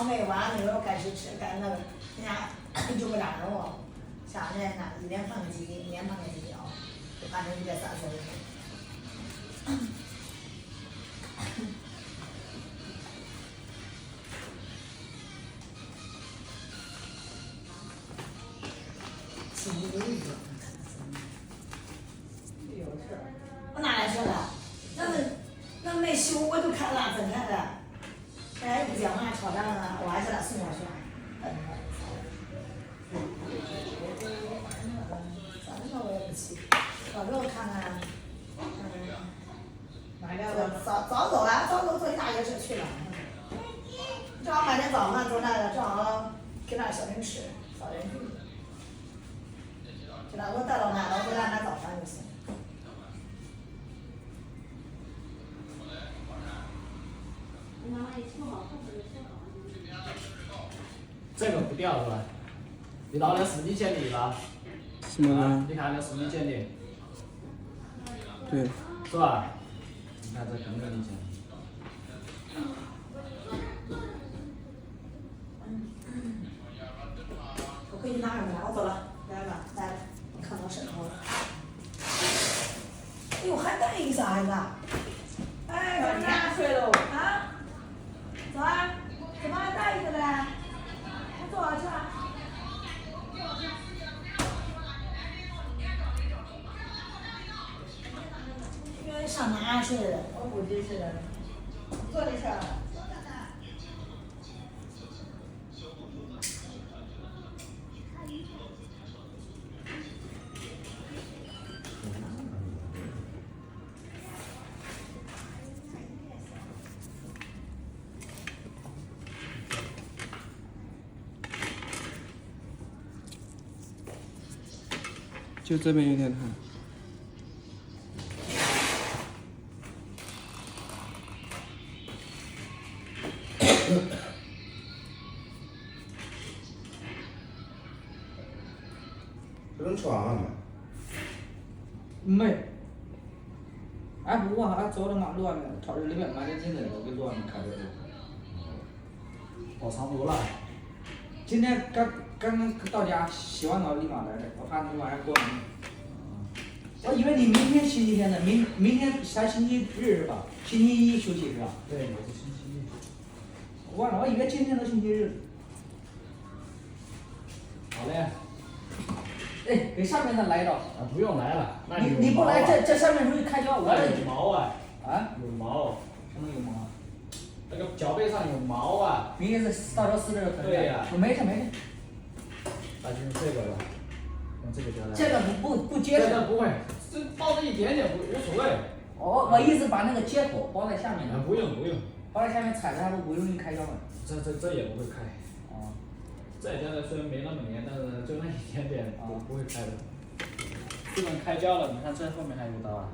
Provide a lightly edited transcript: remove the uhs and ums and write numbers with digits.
烧煤完那个该吃该那个，人家就没俩人哦。像人家那一年盘个几斤，一年盘个几斤哦，就反正130多斤。心里有一个，有事儿。我哪来说的？那没修我就看了，真看的。哎，不讲话，吵架了，我还叫他送我去。反正我也不去，到时候看看。早走了，早走坐一大夜车去了。正好买点早饭，做那个正好给那小人吃，早点去。就那我带到那，我给他买早饭就行。这个不掉是吧？你拿的是你捡的吧？什么？你看那是你捡的。对。是吧？你看这根本你捡。我可以拿上来，我走了，来吧，来吧，我看到渗透了。哎呦，还带一个小孩子啊！哎，干啥睡喽？啊？走啊！怎么还带一个嘞？我坐上去了。因为上哪睡的？我估计是的。坐里去了。就这边有点烫。这能吃完了没？没。俺不，我还走到俺路外面，超市里面买点进来的，给路外面开着的。到差不多了。今天刚到家，洗完澡立马来的，我怕你晚上过敏。我以为你明天星期天呢，明天才星期日是吧？星期一休息是吧？对，我是星期一。忘了，我以为今天都星期日。好嘞。哎，给上面再来一道。啊，不用来了。你不来，这上面容易开胶。我那有毛啊！啊？有毛。什么有毛啊？那个脚背上有毛啊！明天是到时候撕这个可以。对呀。没事没事。那就用这个了，用这个胶带。这个不结实。这个不会，这包着一点点无所谓。哦，我意思把那个接口包在下面。不用不用。包在下面踩着它不容易开胶吗？这也不会开。哦。这胶带虽然没那么粘，但是就那一点点不会开的。基本开胶了，你看这后面还有一刀啊。